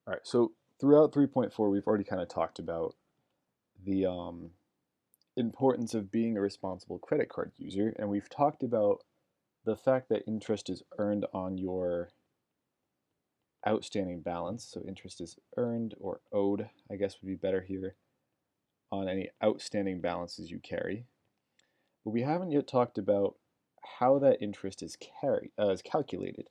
All right, so throughout 3.4, we've already kind of talked about the importance of being a responsible credit card user, and we've talked about the fact that interest is earned on your outstanding balance. So interest is earned or owed, I guess would be better here, on any outstanding balances you carry. But we haven't yet talked about how that interest is calculated.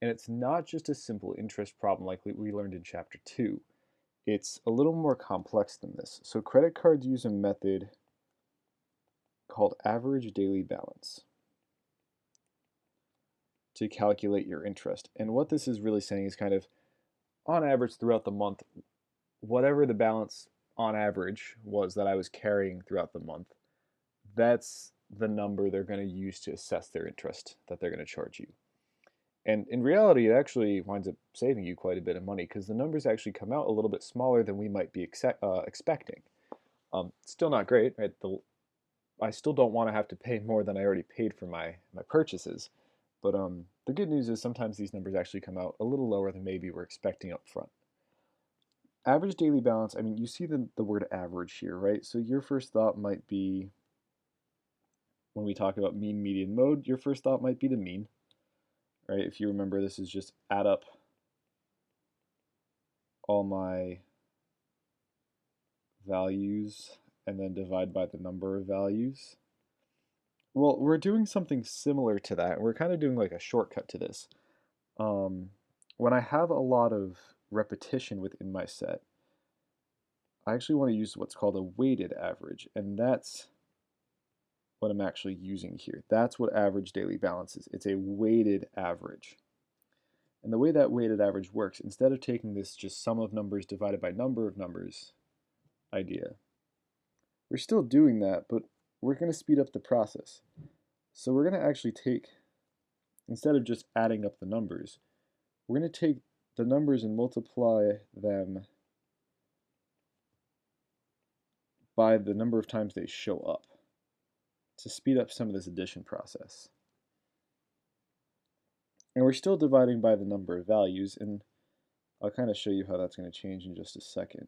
And it's not just a simple interest problem like we learned in Chapter 2. It's a little more complex than this. So credit cards use a method called average daily balance to calculate your interest. And what this is really saying is kind of on average throughout the month, whatever the balance on average was that I was carrying throughout the month, that's the number they're going to use to assess their interest that they're going to charge you. And in reality, it actually winds up saving you quite a bit of money because the numbers actually come out a little bit smaller than we might be expecting. Still not great, right? I still don't want to have to pay more than I already paid for my purchases. But the good news is sometimes these numbers actually come out a little lower than maybe we're expecting up front. Average daily balance, I mean, you see the word average here, right? So your first thought might be, when we talk about mean, median, mode, your first thought might be the mean, right? If you remember, this is just add up all my values and then divide by the number of values. Well, we're doing something similar to that. We're kind of doing like a shortcut to this. When I have a lot of repetition within my set, I actually want to use what's called a weighted average, and that's what I'm actually using here. That's what average daily balance is. It's a weighted average. And the way that weighted average works, instead of taking this just sum of numbers divided by number of numbers idea, we're still doing that, but we're going to speed up the process. So we're going to actually take, instead of just adding up the numbers, we're going to take the numbers and multiply them by the number of times they show up to speed up some of this addition process. And we're still dividing by the number of values, and I'll kind of show you how that's going to change in just a second.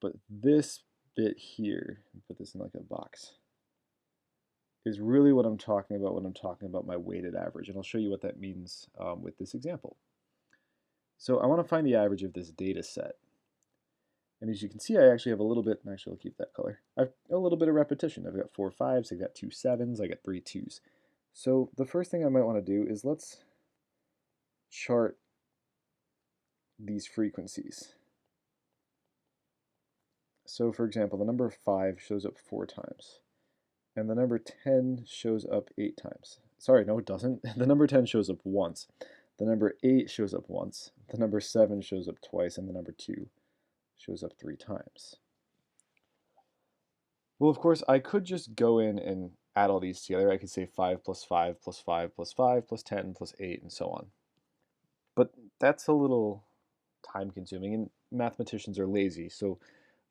But this bit here, put this in like a box, is really what I'm talking about when I'm talking about my weighted average, and I'll show you what that means with this example. So I want to find the average of this data set. And as you can see, I actually have a little bit, and actually I'll keep that color, I have a little bit of repetition. I've got 4 5s, I've got 2 7s, I got 3 2s. So the first thing I might want to do is let's chart these frequencies. So for example, the number 5 shows up 4 times, and the number 10 shows up 8 times. Sorry, no it doesn't. The number 10 shows up once. The number 8 shows up once. The number 7 shows up twice, and the number 2 shows up 3 times. Well, of course, I could just go in and add all these together. I could say 5 plus 5 plus 5 plus 5 plus 10 plus 8 and so on. But that's a little time consuming, and mathematicians are lazy. So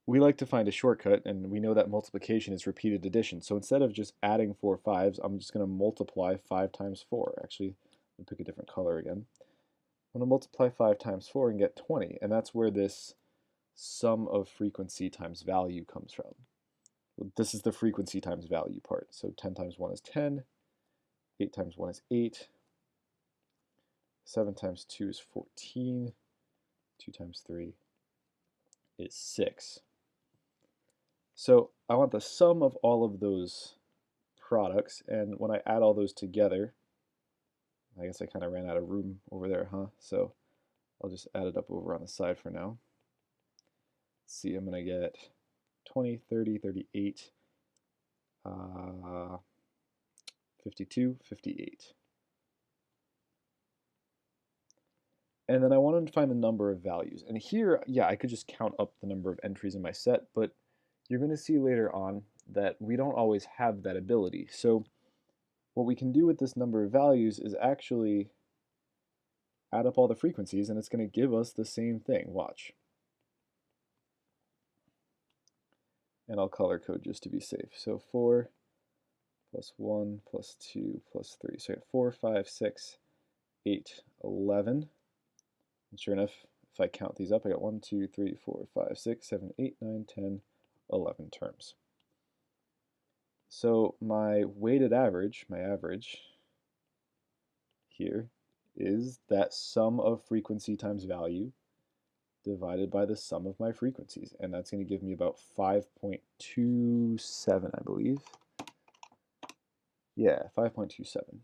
we like to find a shortcut, and we know that multiplication is repeated addition. So instead of just adding 4 5s, I'm just going to multiply 5 times 4. Actually, let me pick a different color again. I'm going to multiply 5 times 4 and get 20, and that's where this sum of frequency times value comes from. This is the frequency times value part. So 10 times 1 is 10, 8 times 1 is 8, 7 times 2 is 14, 2 times 3 is 6. So I want the sum of all of those products, and when I add all those together, I guess I kind of ran out of room over there, huh? So I'll just add it up over on the side for now. Let's see, I'm going to get 20, 30, 38, 52, 58. And then I wanted to find the number of values. And here, yeah, I could just count up the number of entries in my set, but you're going to see later on that we don't always have that ability. So what we can do with this number of values is actually add up all the frequencies, and it's going to give us the same thing. Watch. And I'll color code just to be safe. So 4 plus 1 plus 2 plus 3. So I have 4, 5, 6, 8, 11. And sure enough, if I count these up, I got 1, 2, 3, 4, 5, 6, 7, 8, 9, 10, 11 terms. So my weighted average, my average here, is that sum of frequency times value divided by the sum of my frequencies. And that's going to give me about 5.27, I believe. Yeah, 5.27. And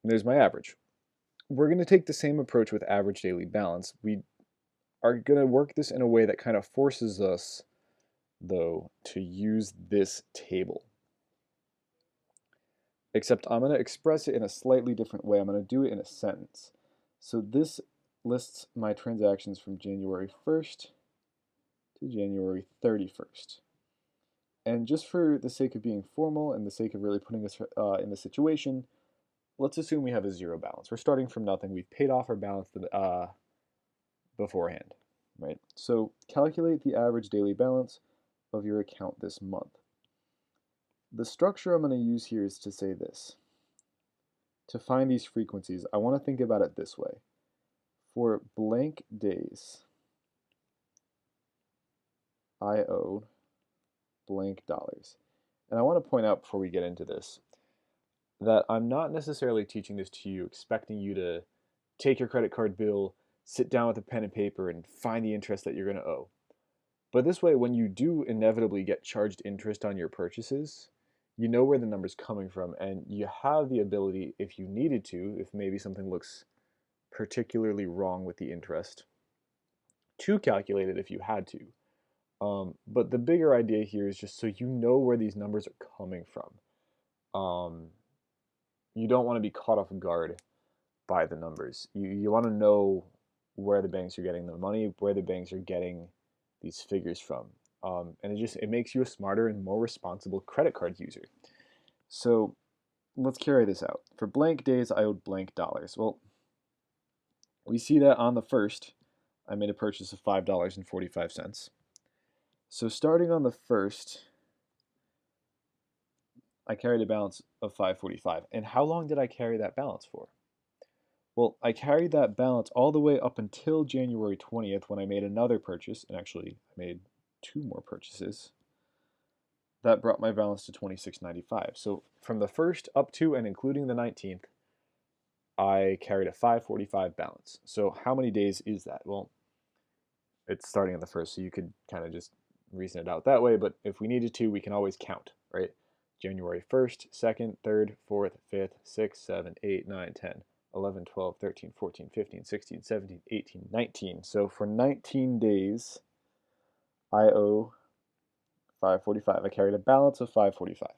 there's my average. We're going to take the same approach with average daily balance. We are going to work this in a way that kind of forces us, though, to use this table. Except I'm going to express it in a slightly different way. I'm going to do it in a sentence. So this lists my transactions from January 1st to January 31st. And just for the sake of being formal and the sake of really putting us in the situation, let's assume we have a zero balance. We're starting from nothing. We've paid off our balance beforehand, right? So calculate the average daily balance of your account this month. The structure I'm going to use here is to say this. To find these frequencies, I want to think about it this way. For blank days, I owe blank dollars. And I want to point out before we get into this that I'm not necessarily teaching this to you expecting you to take your credit card bill, sit down with a pen and paper, and find the interest that you're going to owe. But this way, when you do inevitably get charged interest on your purchases, you know where the number's coming from, and you have the ability, if you needed to, if maybe something looks particularly wrong with the interest, to calculate it if you had to. But the bigger idea here is just so you know where these numbers are coming from. You don't want to be caught off guard by the numbers. You want to know where the banks are getting the money, where the banks are getting these figures from. And it makes you a smarter and more responsible credit card user. So let's carry this out. For blank days, I owed blank dollars. Well, we see that on the 1st, I made a purchase of $5.45. So starting on the 1st, I carried a balance of $5.45. And how long did I carry that balance for? Well, I carried that balance all the way up until January 20th when I made another purchase, and actually I made 2 more purchases. That brought my balance to $26.95. So from the 1st up to and including the 19th, I carried a $5.45 balance. So how many days is that? Well, it's starting on the 1st, so you could kind of just reason it out that way, but if we needed to, we can always count, right? January 1st, 2nd, 3rd, 4th, 5th, 6th, 7th, 8th, 9th, 10th. 11, 12, 13, 14, 15, 16, 17, 18, 19. So for 19 days, I owe $5.45. I carried a balance of $5.45.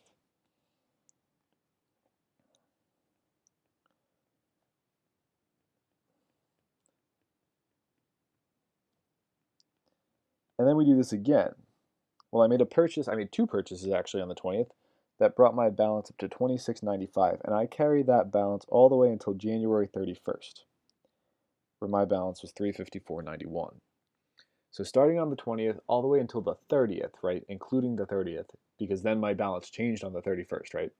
And then we do this again. Well, I made 2 purchases actually on the 20th. That brought my balance up to $26.95. And I carried that balance all the way until January 31st, where my balance was $354.91. So starting on the 20th all the way until the 30th, right, including the 30th, because then my balance changed on the 31st, right?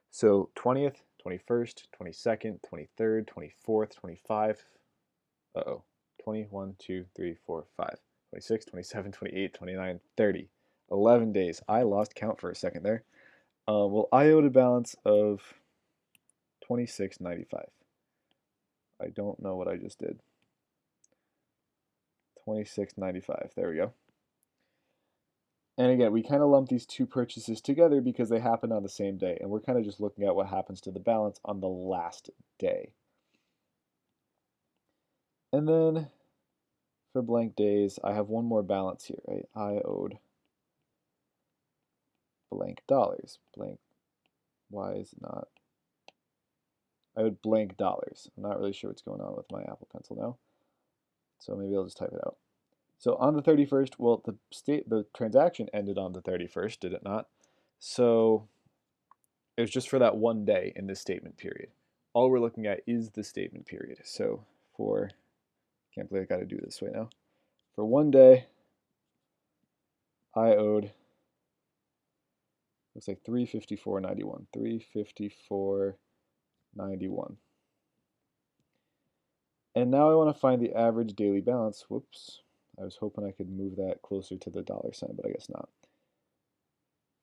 So 20th, 21st, 22nd, 23rd, 24th, 25, 21, 2, 3, 4, 5, 26, 27, 28, 29, 30. 11 days. I lost count for a second there. Well, I owed a balance of $26.95. I don't know what I just did. $26.95. There we go. And again, we kind of lump these 2 purchases together because they happen on the same day, and we're kind of just looking at what happens to the balance on the last day. And then for blank days, I have one more balance here, right? I owed blank dollars. Blank, why is it not? I owed blank dollars. I'm not really sure what's going on with my Apple Pencil now. So maybe I'll just type it out. So on the 31st, well, the transaction ended on the 31st, did it not? So it was just for that one day in this statement period. All we're looking at is the statement period. So can't believe I got to do it this way now. For one day, I owed, looks like $354.91. $354.91. And now I want to find the average daily balance. Whoops. I was hoping I could move that closer to the dollar sign, but I guess not.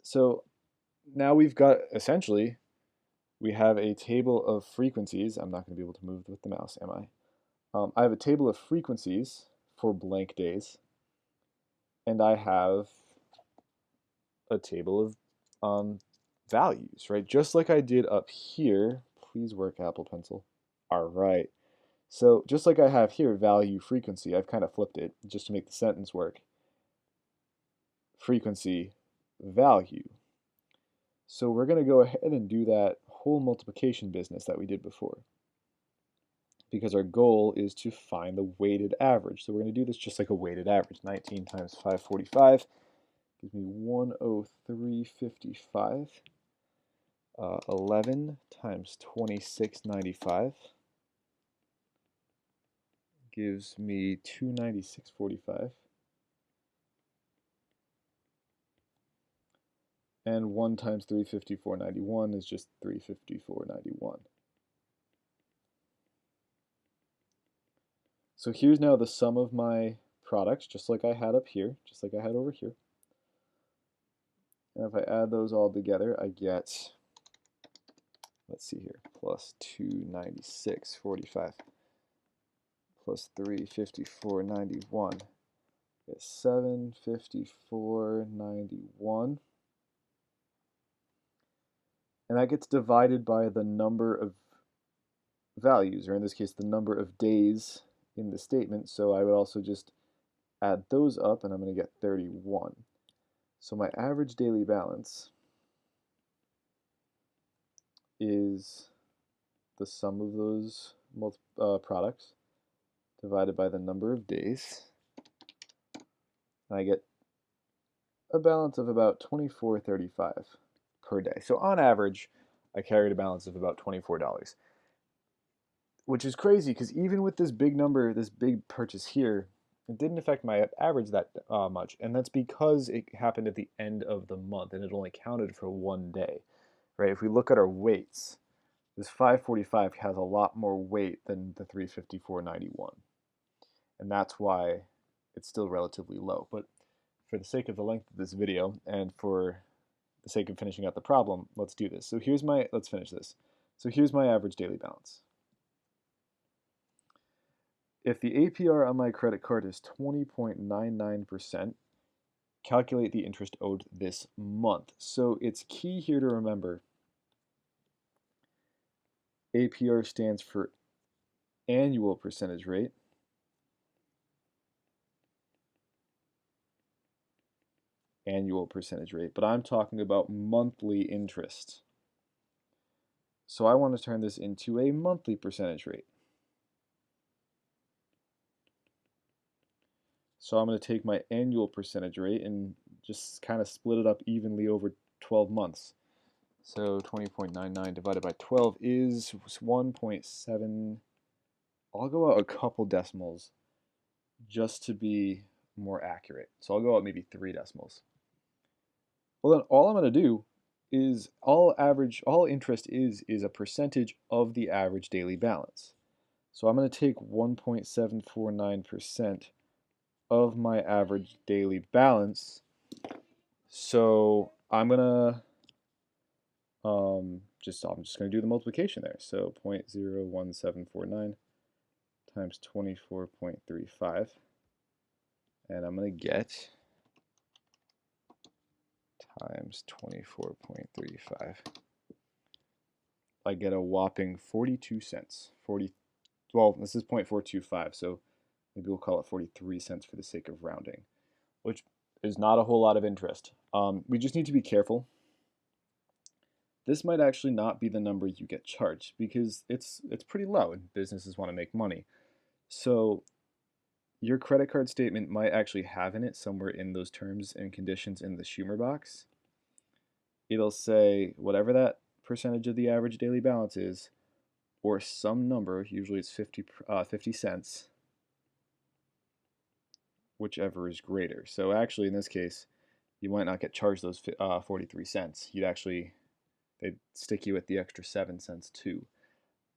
So now we've got, essentially, we have a table of frequencies. I'm not going to be able to move with the mouse, am I? I have a table of frequencies for blank days, and I have a table of values, right? Just like I did up here. Please work, Apple Pencil. All right. So just like I have here, value, frequency, I've kind of flipped it just to make the sentence work. Frequency, value. So we're going to go ahead and do that whole multiplication business that we did before, because our goal is to find the weighted average. So we're going to do this just like a weighted average. 19 times 545 gives me 103.55. 11 times 26.95 gives me 296.45. And 1 times 354.91 is just 354.91. So here's now the sum of my products, just like I had up here, just like I had over here. And if I add those all together, I get, let's see here, plus 296.45 plus 354.91 is 754.91. And that gets divided by the number of values, or in this case, the number of days in the statement. So I would also just add those up, and I'm going to get 31. So my average daily balance is the sum of those products divided by the number of days. And I get a balance of about $24.35 per day. So on average, I carried a balance of about $24, which is crazy because even with this big number, this big purchase here, it didn't affect my average that much. And that's because it happened at the end of the month and it only counted for one day, right? If we look at our weights, this 545 has a lot more weight than the 354.91. And that's why it's still relatively low. But for the sake of the length of this video and for the sake of finishing out the problem, let's do this. So let's finish this. So here's my average daily balance. If the APR on my credit card is 20.99%, calculate the interest owed this month. So it's key here to remember APR stands for annual percentage rate. Annual percentage rate, but I'm talking about monthly interest. So I want to turn this into a monthly percentage rate. So I'm going to take my annual percentage rate and just kind of split it up evenly over 12 months. So 20.99 divided by 12 is 1.7. I'll go out a couple decimals just to be more accurate. So I'll go out maybe 3 decimals. Well, then all I'm going to do is all interest is a percentage of the average daily balance. So I'm going to take 1.749% of my average daily balance. So I'm gonna I'm just gonna do the multiplication there. So 0.01749 times 24.35, and I'm gonna get times 24.35. I get a whopping 42 cents. Well, this is 0.425, so maybe we'll call it 43 cents for the sake of rounding, which is not a whole lot of interest. We just need to be careful. This might actually not be the number you get charged because it's pretty low and businesses want to make money. So your credit card statement might actually have in it somewhere in those terms and conditions in the Schumer box. It'll say whatever that percentage of the average daily balance is, or some number, usually it's 50 cents, whichever is greater. So actually in this case, you might not get charged those 43 cents. They'd stick you at the extra 7 cents too.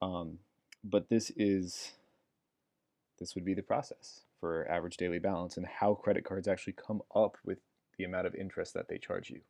But this is this would be the process for average daily balance and how credit cards actually come up with the amount of interest that they charge you.